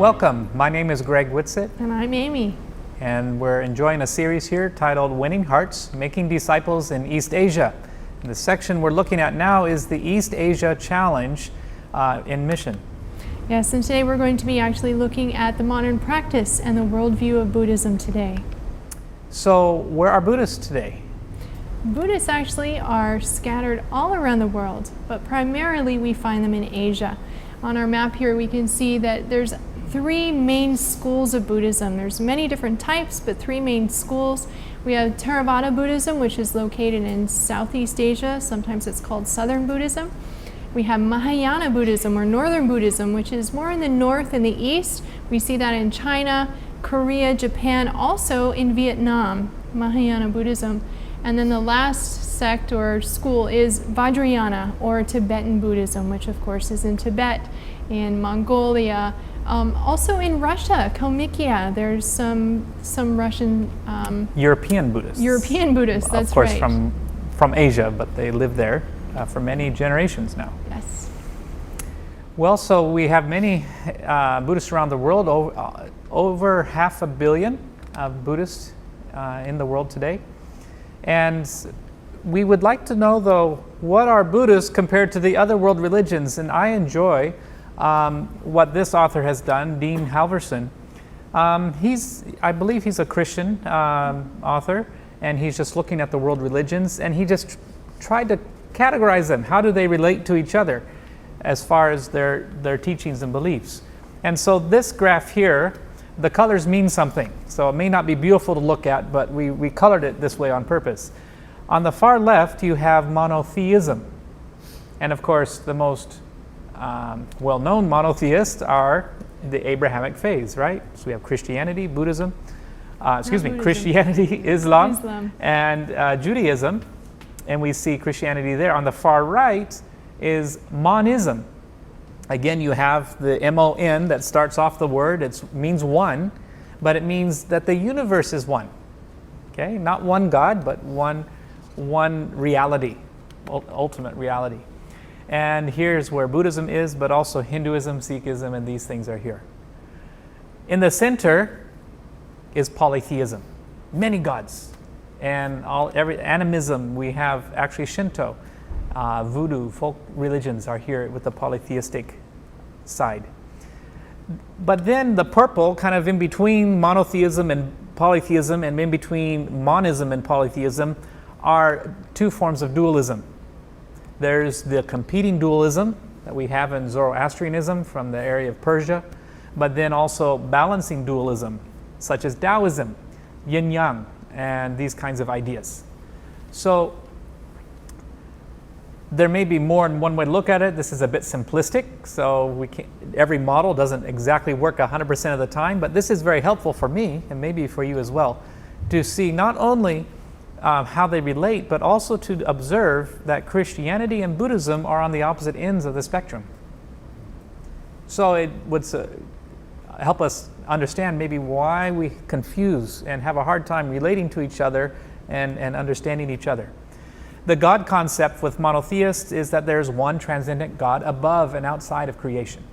Welcome. My name is Greg Whitsitt, And I'm Amy. and we're enjoying a series here titled Winning Hearts, Making Disciples in East Asia. And the section we're looking at now is the East Asia Challenge in Mission. Yes, and today we're going to be actually looking at the modern practice and the worldview of Buddhism today. So, where are Buddhists today? Buddhists actually are scattered all around the world, but primarily we find them in Asia. On our map here we can see that there's three main schools of Buddhism. There's many different types, but three main schools. We have Theravada Buddhism, which is located in Southeast Asia. Sometimes it's called Southern Buddhism. We have Mahayana Buddhism, or Northern Buddhism, which is more in the north and the east. We see that in China, Korea, Japan, also in Vietnam, Mahayana Buddhism. And then the last sect or school is Vajrayana, or Tibetan Buddhism, which of course is in Tibet, in Mongolia, also in Russia, Kalmykia. There's some Russian European Buddhists. European Buddhists, that's of course, right. from Asia, but they live there for many generations now. Yes. Well, so we have many Buddhists around the world, over 500 million Buddhists in the world today. And we would like to know, though, what are Buddhists compared to the other world religions? And I enjoy what this author has done, Dean Halverson. I believe he's a Christian author, and he's just looking at the world religions, and he just tried to categorize them. How do they relate to each other as far as their teachings and beliefs? And so this graph here, the colors mean something. So it may not be beautiful to look at, but we colored it this way on purpose. On the far left, you have monotheism. And of course, the most well-known monotheists are the Abrahamic faiths, right? So we have Christianity, Buddhism, Christianity, Islam. And Judaism. And we see Christianity there. On the far right is monism. Again, you have the M-O-N that starts off the word. It means one, but it means that the universe is one. Okay, not one God, but one reality, ultimate reality. And here's where Buddhism is, but also Hinduism, Sikhism, and these things are here. In the center is polytheism, many gods, and every animism. We have actually Shinto. Voodoo, folk religions are here with the polytheistic side. But then the purple, kind of in between monotheism and polytheism, and in between monism and polytheism, are two forms of dualism. There's the competing dualism that we have in Zoroastrianism from the area of Persia, but then also balancing dualism, such as Taoism, yin-yang, and these kinds of ideas. So there may be more than one way to look at it. This is a bit simplistic, so every model doesn't exactly work 100% of the time, but this is very helpful for me, and maybe for you as well, to see not only how they relate, but also to observe that Christianity and Buddhism are on the opposite ends of the spectrum. So it would help us understand maybe why we confuse and have a hard time relating to each other and understanding each other. The God concept with monotheists is that there's one transcendent God above and outside of creation.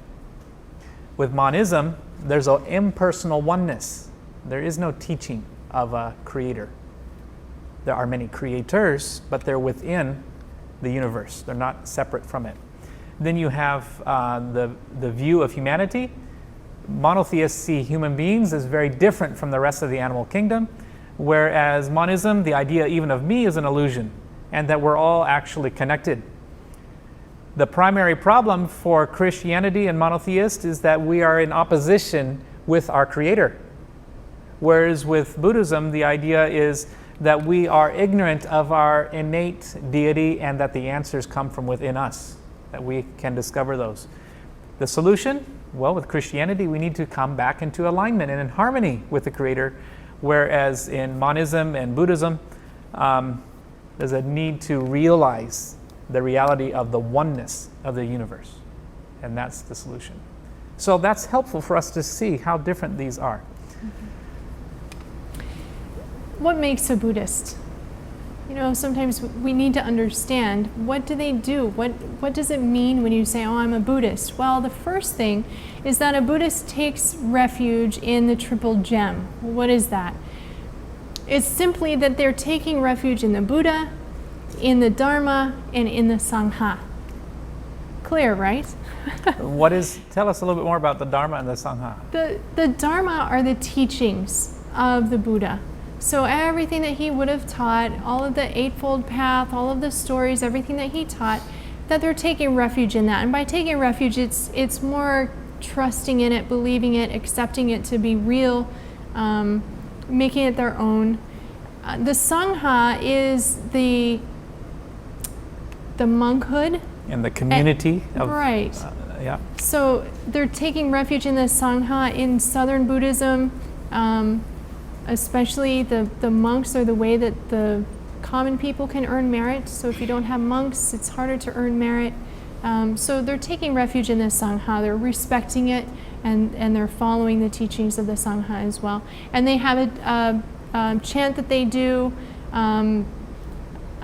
With monism, there's an impersonal oneness. There is no teaching of a creator. There are many creators, but they're within the universe. They're not separate from it. Then you have the view of humanity. Monotheists see human beings as very different from the rest of the animal kingdom, whereas monism, the idea even of me, is an illusion, and that we're all actually connected. The primary problem for Christianity and monotheists is that we are in opposition with our Creator. Whereas with Buddhism, the idea is that we are ignorant of our innate deity and that the answers come from within us, that we can discover those. The solution? Well, with Christianity, we need to come back into alignment and in harmony with the Creator, whereas in monism and Buddhism, there's a need to realize the reality of the oneness of the universe. And that's the solution. So that's helpful for us to see how different these are. What makes a Buddhist? You know, sometimes we need to understand, what do they do? What does it mean when you say, oh, I'm a Buddhist? Well, the first thing is that a Buddhist takes refuge in the triple gem. What is that? It's simply that they're taking refuge in the Buddha, in the Dharma, and in the Sangha. Clear, right? Tell us a little bit more about the Dharma and the Sangha. The Dharma are the teachings of the Buddha. So everything that he would have taught, all of the Eightfold Path, all of the stories, everything that he taught, that they're taking refuge in that. And by taking refuge, it's more trusting in it, believing it, accepting it to be real, making it their own. The Sangha is the monkhood. And the community. Right. Yeah. So they're taking refuge in the Sangha. In Southern Buddhism, especially the monks are the way that the common people can earn merit. So if you don't have monks, it's harder to earn merit. So they're taking refuge in the Sangha. They're respecting it, and they're following the teachings of the Sangha as well. And they have a chant that they do.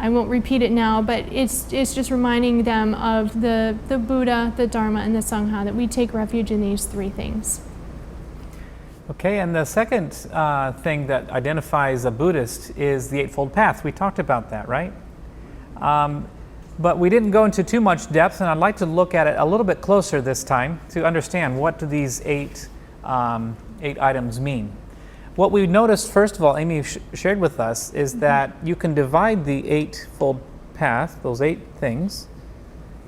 I won't repeat it now, but it's just reminding them of the Buddha, the Dharma, and the Sangha, that we take refuge in these three things. Okay, and the second thing that identifies a Buddhist is the Eightfold Path. We talked about that, right? But we didn't go into too much depth, and I'd like to look at it a little bit closer this time to understand what do these eight items mean. What we noticed, first of all, Amy shared with us, is that you can divide the Eightfold Path, those 8 things,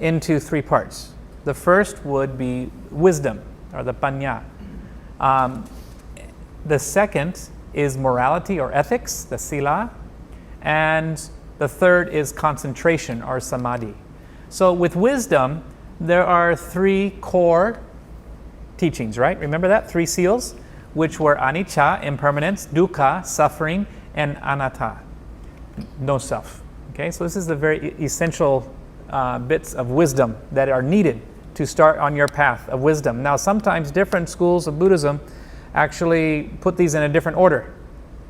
into 3 parts. The first would be wisdom, or the panya. The second is morality or ethics, the sila. And the third is concentration, or samadhi. So with wisdom, there are 3 core teachings, right? Remember that? 3 seals, which were anicca, impermanence, dukkha, suffering, and anatta, no self. Okay, so this is the very essential bits of wisdom that are needed to start on your path of wisdom. Now, sometimes different schools of Buddhism actually put these in a different order,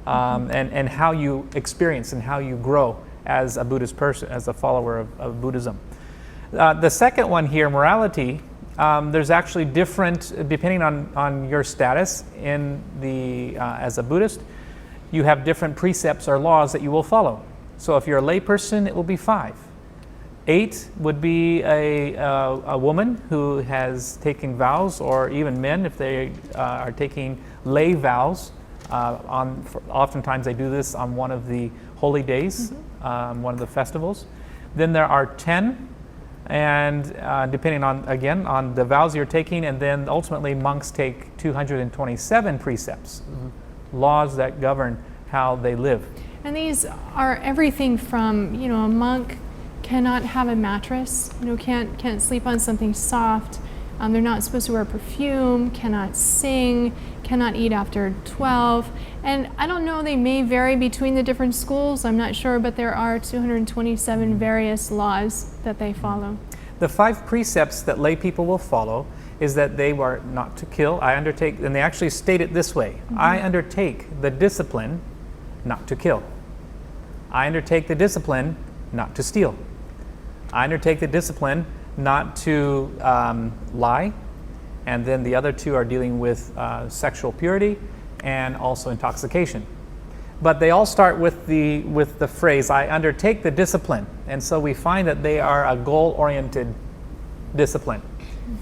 and how you experience and how you grow as a Buddhist person, as a follower of Buddhism. The second one here, morality, there's actually different, depending on your status in as a Buddhist, you have different precepts or laws that you will follow. So if you're a layperson, it will be 5. 8 would be a woman who has taken vows, or even men if they are taking lay vows. Oftentimes they do this on one of the holy days, one of the festivals. Then there are 10. And depending on the vows you're taking, and then ultimately monks take 227 precepts, laws that govern how they live. And these are everything from, a monk cannot have a mattress, can't sleep on something soft. They're not supposed to wear perfume, cannot sing, cannot eat after 12. And I don't know, they may vary between the different schools, I'm not sure, but there are 227 various laws that they follow. The 5 precepts that lay people will follow is that they were not to kill. I undertake, and they actually state it this way, I undertake the discipline not to kill. I undertake the discipline not to steal. I undertake the discipline not to lie. And then the other 2 are dealing with sexual purity and also intoxication. But they all start with the phrase, I undertake the discipline. And so we find that they are a goal-oriented discipline.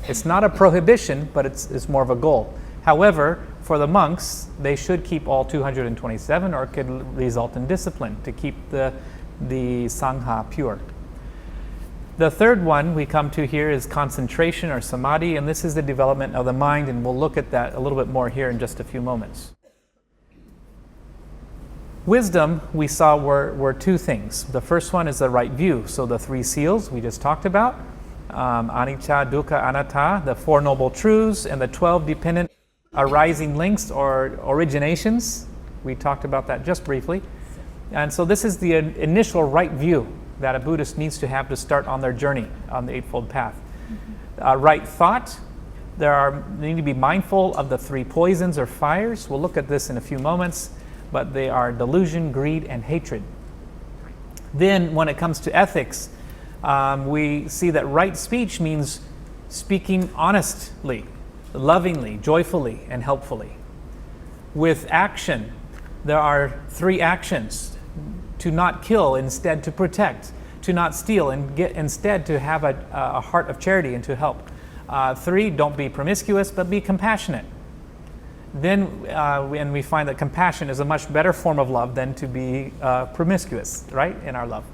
It's not a prohibition, but it's more of a goal. However, for the monks, they should keep all 227, or it could result in discipline to keep the Sangha pure. The third one we come to here is concentration, or samadhi, and this is the development of the mind, and we'll look at that a little bit more here in just a few moments. Wisdom, we saw, were 2 things. The first one is the right view, so the 3 seals we just talked about, anicca, dukkha, anatta, the 4 noble truths, and the 12 dependent arising links or originations. We talked about that just briefly. And so this is the initial right view that a Buddhist needs to have to start on their journey on the Eightfold Path. Right thought, they need to be mindful of the 3 poisons or fires. We'll look at this in a few moments, but they are delusion, greed, and hatred. Then when it comes to ethics, we see that right speech means speaking honestly, lovingly, joyfully, and helpfully. With action, there are 3 actions: to not kill, instead to protect; to not steal, and instead to have a heart of charity and to help. 3, don't be promiscuous, but be compassionate. Then and we find that compassion is a much better form of love than to be promiscuous, right, in our love.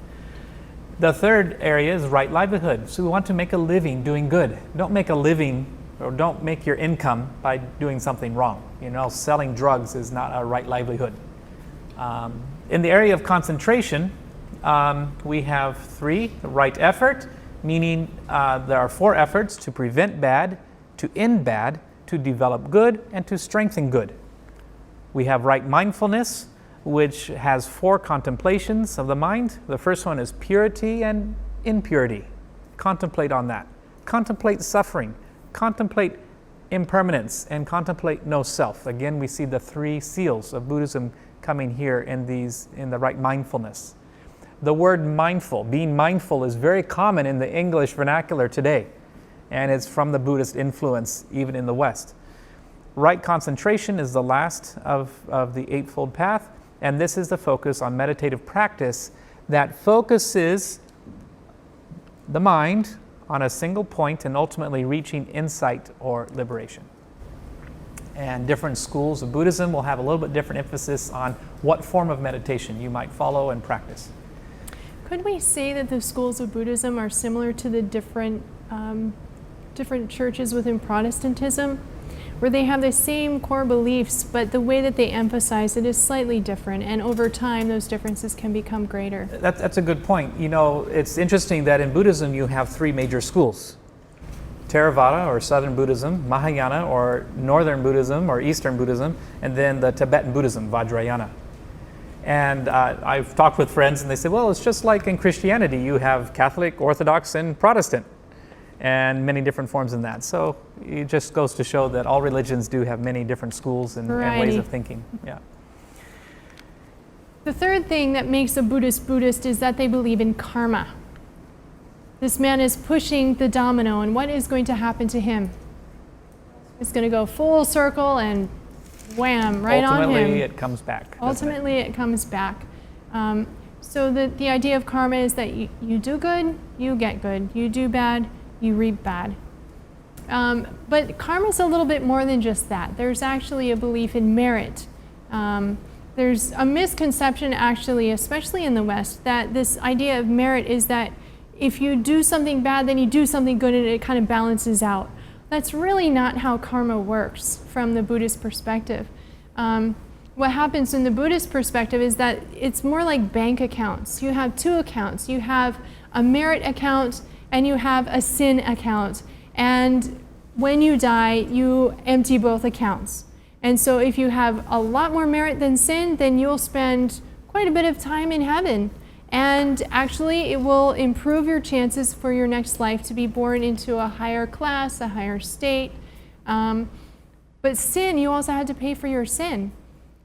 The third area is right livelihood. So we want to make a living doing good. Don't make a living or don't make your income by doing something wrong. Selling drugs is not a right livelihood. In the area of concentration, we have 3. The right effort, meaning there are 4 efforts: to prevent bad, to end bad, to develop good, and to strengthen good. We have right mindfulness, which has 4 contemplations of the mind. The first one is purity and impurity. Contemplate on that. Contemplate suffering. Contemplate impermanence, and contemplate no self. Again, we see the 3 seals of Buddhism coming here in the right mindfulness. The word mindful, being mindful, is very common in the English vernacular today, and it's from the Buddhist influence even in the West. Right concentration is the last of the Eightfold Path, and this is the focus on meditative practice that focuses the mind on a single point and ultimately reaching insight or liberation. And different schools of Buddhism will have a little bit different emphasis on what form of meditation you might follow and practice. Could we say that the schools of Buddhism are similar to the different churches within Protestantism, where they have the same core beliefs, but the way that they emphasize it is slightly different, and over time those differences can become greater? That's a good point. It's interesting that in Buddhism you have 3 major schools: Theravada, or Southern Buddhism; Mahayana, or Northern Buddhism or Eastern Buddhism; and then the Tibetan Buddhism, Vajrayana. And I've talked with friends and they say, well, it's just like in Christianity. You have Catholic, Orthodox, and Protestant, and many different forms in that. So it just goes to show that all religions do have many different schools and ways of thinking. Yeah. The third thing that makes a Buddhist Buddhist is that they believe in karma. This man is pushing the domino, and what is going to happen to him? It's going to go full circle and wham, right on him. Ultimately, it comes back. Ultimately, it comes back. So the idea of karma is that you do good, you get good. You do bad, you reap bad. But karma is a little bit more than just that. There's actually a belief in merit. There's a misconception, actually, especially in the West, that this idea of merit is that if you do something bad, then you do something good and it kind of balances out. That's really not how karma works from the Buddhist perspective. What happens in the Buddhist perspective is that it's more like bank accounts. You have 2 accounts. You have a merit account and you have a sin account. And when you die, you empty both accounts. And so if you have a lot more merit than sin, then you'll spend quite a bit of time in heaven. And actually, it will improve your chances for your next life to be born into a higher class, a higher state. But sin, you also had to pay for your sin.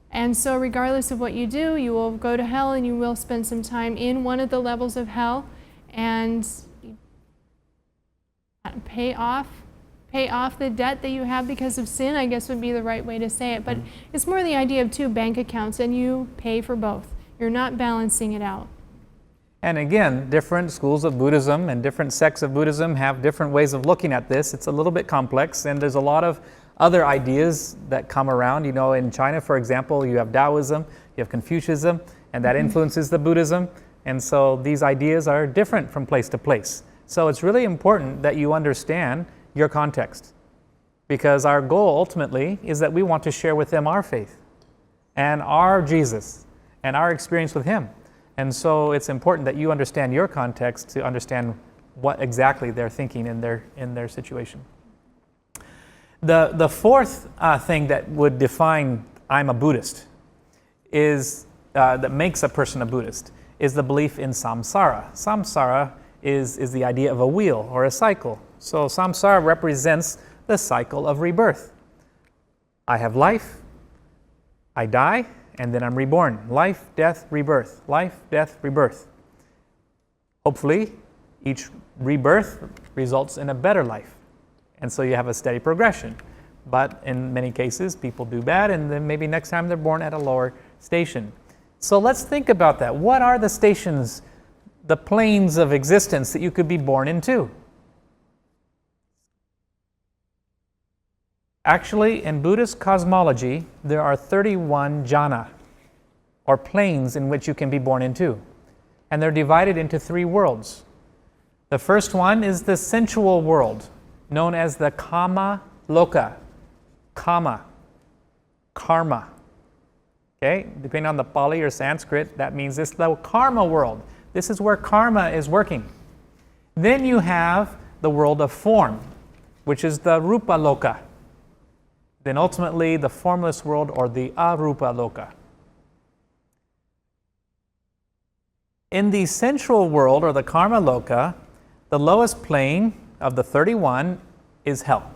And so regardless of what you do, you will go to hell and you will spend some time in one of the levels of hell and pay off the debt that you have because of sin, I guess would be the right way to say it. But it's more the idea of 2 bank accounts and you pay for both. You're not balancing it out. And again, different schools of Buddhism and different sects of Buddhism have different ways of looking at this. It's a little bit complex, and there's a lot of other ideas that come around. In China, for example, you have Taoism, you have Confucianism, and that influences the Buddhism. And so these ideas are different from place to place. So it's really important that you understand your context, because our goal ultimately is that we want to share with them our faith and our Jesus and our experience with Him. And so it's important that you understand your context to understand what exactly they're thinking in their situation. The fourth thing that would define I'm a Buddhist is that makes a person a Buddhist is the belief in samsara. Samsara is the idea of a wheel or a cycle. So samsara represents the cycle of rebirth. I have life, I die, and then I'm reborn. Life, death, rebirth. Life, death, rebirth. Hopefully, each rebirth results in a better life. And so you have a steady progression. But in many cases, people do bad, and then maybe next time they're born at a lower station. So let's think about that. What are the stations, the planes of existence that you could be born into? Actually, in Buddhist cosmology, there are 31 jhana, or planes in which you can be born into. And they're divided into 3 worlds. The first one is the sensual world, known as the kama loka. Kama, karma. Okay, depending on the Pali or Sanskrit, that means it's the karma world. This is where karma is working. Then you have the world of form, which is the rupa loka. Then ultimately the formless world, or the arupa loka. In the sensual world, or the karma loka, the lowest plane of the 31 is hell.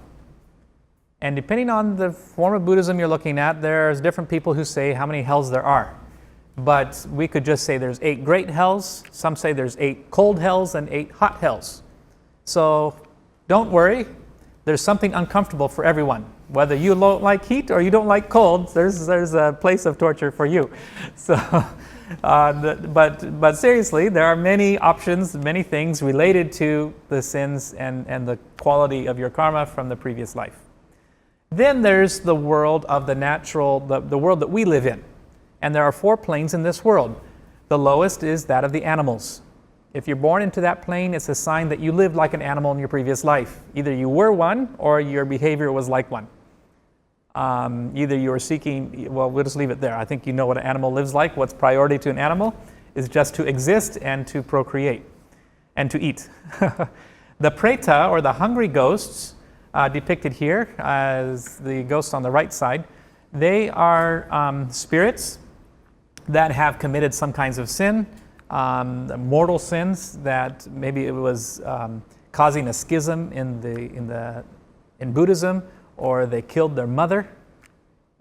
And depending on the form of Buddhism you're looking at, there's different people who say how many hells there are. But we could just say there's 8 great hells. Some say there's 8 cold hells and 8 hot hells. So don't worry, there's something uncomfortable for everyone. Whether you don't like heat or you don't like cold, there's a place of torture for you. So, but seriously, there are many options, many things related to the sins and the quality of your karma from the previous life. Then there's the world of the natural, the world that we live in. And there are 4 planes in this world. The lowest is that of the animals. If you're born into that plane, it's a sign that you lived like an animal in your previous life. Either you were one or your behavior was like one. Either you were seeking, well, we'll just leave it there. I think you know what an animal lives like. What's priority to an animal is just to exist and to procreate and to eat. The preta, or the hungry ghosts, depicted here as the ghosts on the right side, they are spirits that have committed some kinds of sin, mortal sins that maybe it was causing a schism in Buddhism, or they killed their mother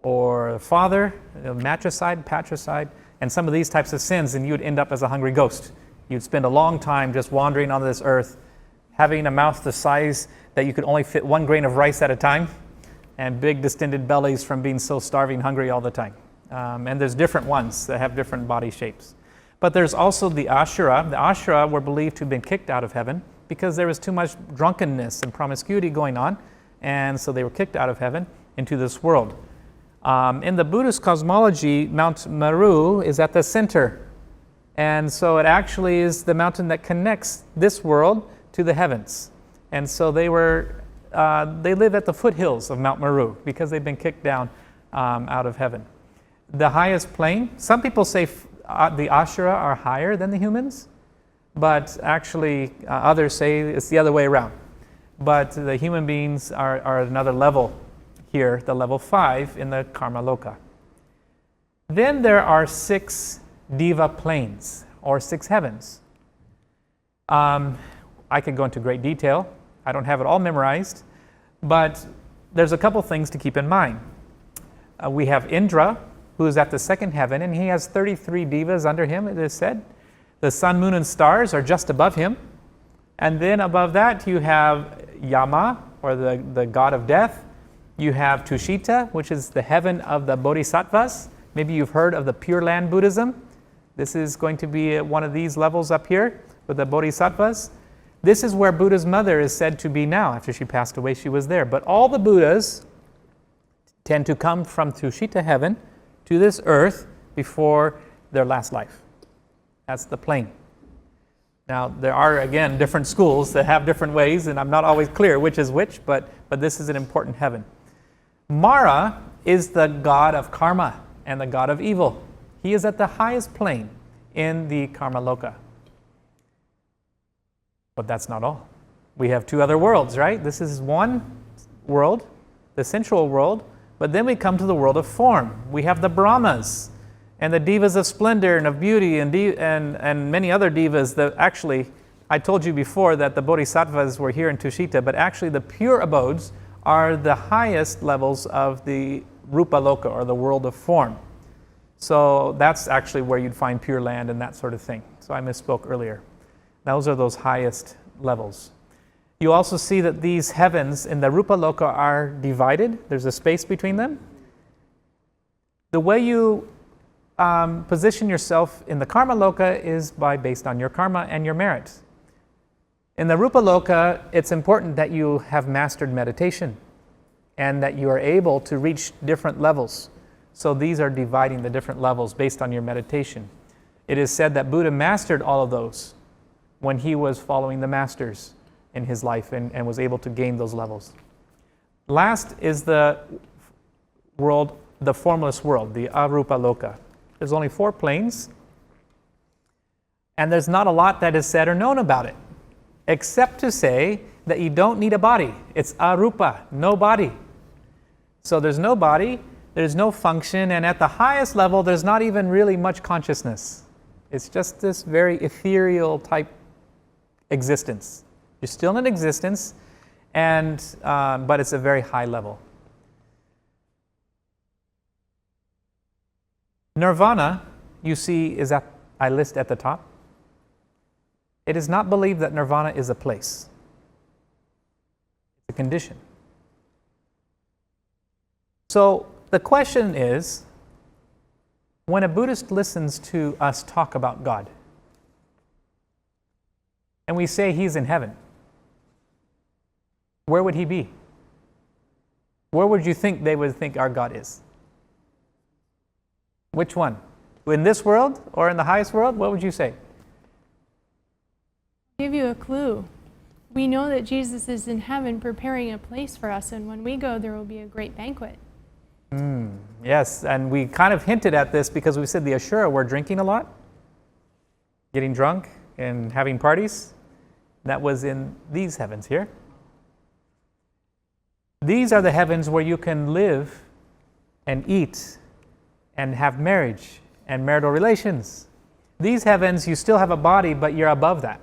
or father, matricide, patricide, and some of these types of sins, and you'd end up as a hungry ghost. You'd spend a long time just wandering on this earth, having a mouth the size that you could only fit 1 grain of rice at a time, and big distended bellies from being so starving hungry all the time. And there's different ones that have different body shapes. But there's also the ashura. The ashura were believed to have been kicked out of heaven because there was too much drunkenness and promiscuity going on, and so they were kicked out of heaven into this world. In the Buddhist cosmology, Mount Meru is at the center. And so it actually is the mountain that connects this world to the heavens. And so they live at the foothills of Mount Meru because they've been kicked down out of heaven. The highest plane, some people say the Ashura are higher than the humans, but actually others say it's the other way around. But the human beings are another level here, the level 5 in the Karma Loka. Then there are 6 Diva planes, or 6 heavens. I could go into great detail. I don't have it all memorized, but there's a couple things to keep in mind. We have Indra, who is at the 2nd heaven, and he has 33 divas under him, it is said. The sun, moon, and stars are just above him. And then above that, you have Yama, or the god of death. You have Tushita, which is the heaven of the bodhisattvas. Maybe you've heard of the Pure Land Buddhism. This is going to be one of these levels up here with the bodhisattvas. This is where Buddha's mother is said to be now. After she passed away, she was there. But all the Buddhas tend to come from Tushita heaven to this earth before their last life. That's the plane. Now, there are, again, different schools that have different ways, and I'm not always clear which is which, but this is an important heaven. Mara is the god of karma and the god of evil. He is at the highest plane in the Karma Loka. But that's not all. We have 2 other worlds, right? This is one world, the sensual world, but then we come to the world of form. We have the Brahmas and the divas of splendor and of beauty and many other divas that actually, I told you before that the bodhisattvas were here in Tushita, but actually the pure abodes are the highest levels of the Rupa Loka, or the world of form. So that's actually where you'd find Pure Land and that sort of thing. So I misspoke earlier. Those are those highest levels. You also see that these heavens in the Rupa Loka are divided. There's a space between them. The way you position yourself in the Karma Loka is based on your karma and your merit. In the Rupa Loka, it's important that you have mastered meditation and that you are able to reach different levels. So these are dividing the different levels based on your meditation. It is said that Buddha mastered all of those when he was following the masters in his life and was able to gain those levels. Last is the world, the formless world, the Arupa Loka. There's only 4 planes, and there's not a lot that is said or known about it, except to say that you don't need a body. It's Arupa, no body. So there's no body, there's no function, and at the highest level, there's not even really much consciousness. It's just this very ethereal type existence. You're still in existence, but it's a very high level. Nirvana, you see, I list at the top. It is not believed that nirvana is a place. It's a condition. So the question is, when a Buddhist listens to us talk about God, and we say he's in heaven, where would he be? Where would you think they would think our God is? Which one? In this world or in the highest world? What would you say? I'll give you a clue. We know that Jesus is in heaven preparing a place for us, and when we go, there will be a great banquet. Yes, and we kind of hinted at this because we said the Ashura were drinking a lot, getting drunk, and having parties. That was in these heavens here. These are the heavens where you can live and eat and have marriage and marital relations. These heavens, you still have a body, but you're above that.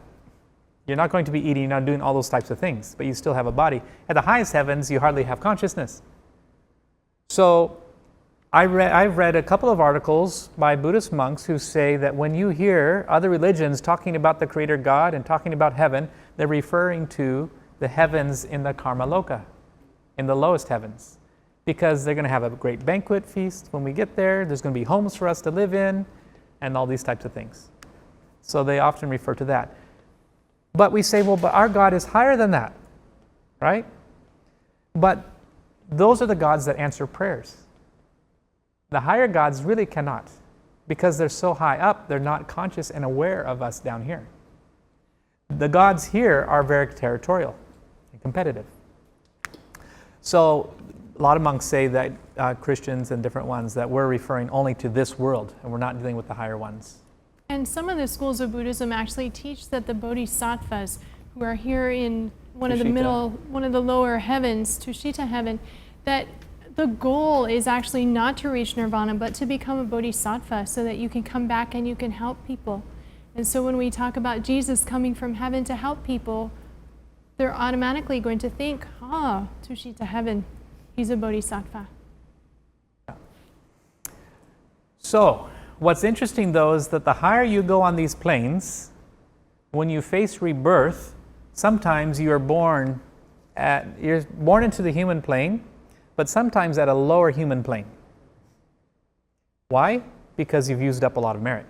You're not going to be eating, you're not doing all those types of things, but you still have a body. At the highest heavens, you hardly have consciousness. So I've read a couple of articles by Buddhist monks who say that when you hear other religions talking about the Creator God and talking about heaven, they're referring to the heavens in the Karma Loka, in the lowest heavens. Because they're going to have a great banquet feast when we get there. There's going to be homes for us to live in and all these types of things. So they often refer to that. But we say, well, but our God is higher than that, right? But those are the gods that answer prayers. The higher gods really cannot, because they're so high up, they're not conscious and aware of us down here. The gods here are very territorial and competitive. So a lot of monks say that Christians and different ones that we're referring only to this world and we're not dealing with the higher ones. And some of the schools of Buddhism actually teach that the bodhisattvas who are here in one of the lower heavens, Tushita heaven, that the goal is actually not to reach nirvana, but to become a bodhisattva so that you can come back and you can help people. And so when we talk about Jesus coming from heaven to help people, they're automatically going to think, Tushita heaven, he's a bodhisattva. So, what's interesting though is that the higher you go on these planes, when you face rebirth, sometimes you're born into the human plane, but sometimes at a lower human plane. Why? Because you've used up a lot of merit.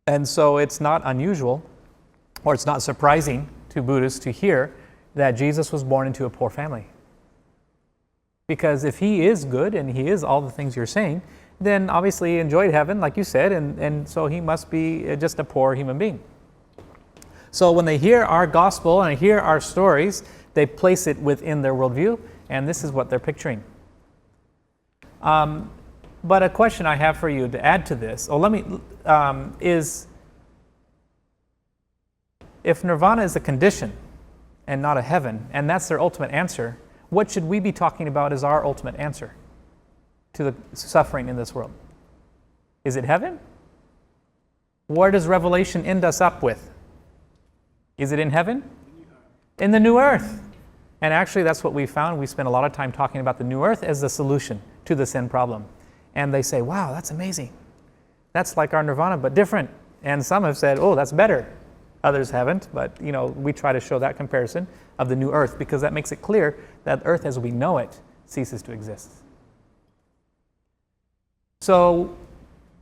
And so it's not unusual, or it's not surprising to Buddhists to hear that Jesus was born into a poor family. Because if he is good and he is all the things you're saying, then obviously he enjoyed heaven, like you said, and so he must be just a poor human being. So when they hear our gospel and hear our stories, they place it within their worldview, and this is what they're picturing. But a question I have for you to add to this, is if nirvana is a condition and not a heaven, and that's their ultimate answer, what should we be talking about as our ultimate answer to the suffering in this world? Is it heaven? Where does Revelation end us up with? Is it in heaven? In the new earth. And actually that's what we found. We spent a lot of time talking about the new earth as the solution to the sin problem. And they say, wow, that's amazing. That's like our nirvana, but different. And some have said, oh, that's better. Others haven't, but we try to show that comparison of the new earth because that makes it clear that earth as we know it ceases to exist. So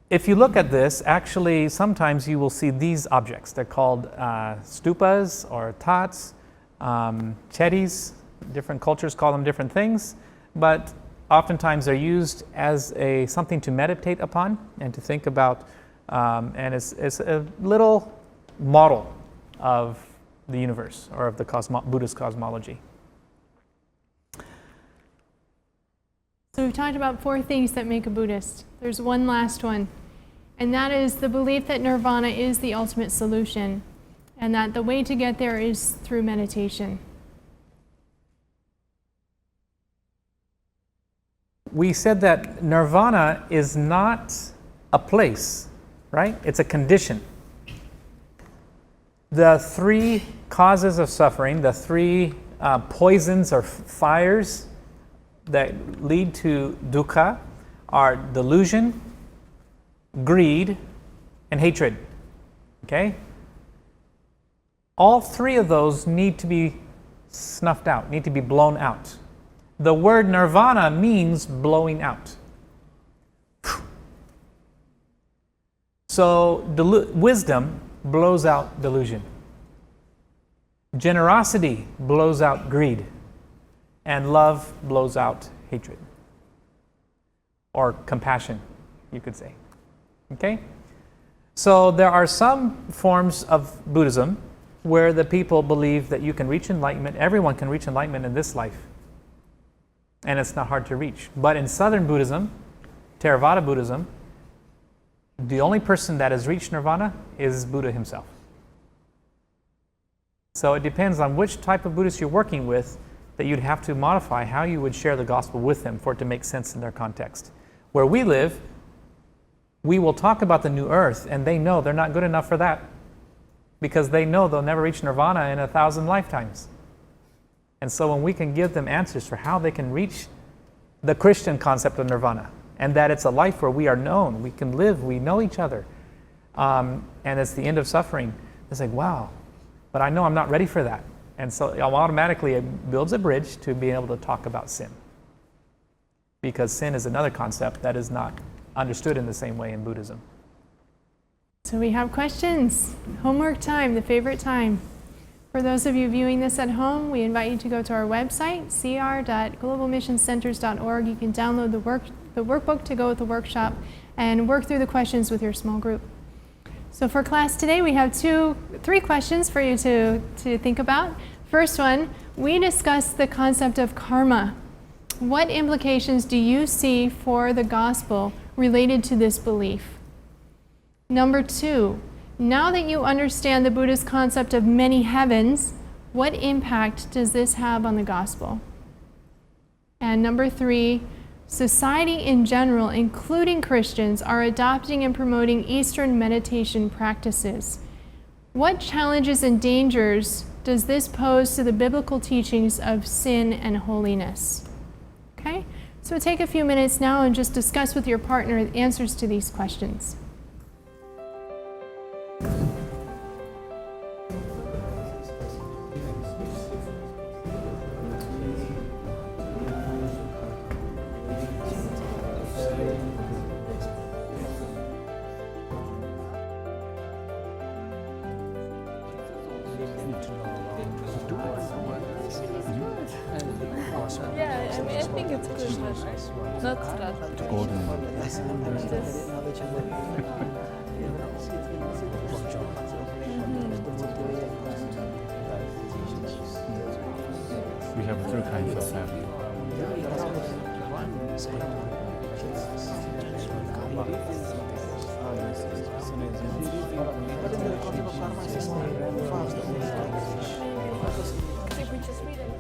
if you look at this, actually sometimes you will see these objects. They're called stupas or tots, chetties. Different cultures call them different things, but oftentimes they're used as something to meditate upon and to think about, and it's a little model of the universe or of the Buddhist cosmology. So we've talked about 4 things that make a Buddhist. There's one last one, and that is the belief that nirvana is the ultimate solution and that the way to get there is through meditation. We said that nirvana is not a place, right? It's a condition. The 3 causes of suffering, the 3 poisons or fires that lead to dukkha are delusion, greed, and hatred. Okay? All 3 of those need to be snuffed out, need to be blown out. The word nirvana means blowing out. So wisdom blows out delusion. Generosity blows out greed. And love blows out hatred. Or compassion, you could say. Okay? So there are some forms of Buddhism where the people believe that you can reach enlightenment, everyone can reach enlightenment in this life. And it's not hard to reach. But in Southern Buddhism, Theravada Buddhism, the only person that has reached nirvana is Buddha himself. So it depends on which type of Buddhist you're working with that you'd have to modify how you would share the gospel with them for it to make sense in their context. Where we live, we will talk about the new earth, and they know they're not good enough for that because they know they'll never reach nirvana in 1,000 lifetimes. And so when we can give them answers for how they can reach the Christian concept of nirvana, and that it's a life where we are known, we can live, we know each other, and it's the end of suffering, it's like, wow, but I know I'm not ready for that. And so automatically it builds a bridge to being able to talk about sin. Because sin is another concept that is not understood in the same way in Buddhism. So we have questions. Homework time, the favorite time. For those of you viewing this at home, we invite you to go to our website, cr.globalmissioncenters.org. You can download the workbook to go with the workshop and work through the questions with your small group. So for class today, we have 3 questions for you to think about. First one, we discussed the concept of karma. What implications do you see for the gospel related to this belief? Number 2, now that you understand the Buddhist concept of many heavens, what impact does this have on the gospel? And number 3, society in general, including Christians, are adopting and promoting Eastern meditation practices. What challenges and dangers does this pose to the biblical teachings of sin and holiness? Okay, so take a few minutes now and just discuss with your partner the answers to these questions. Yeah, I mean, I think it's good, but not trust. The golden one. We have 3 kinds of family. If we just read it.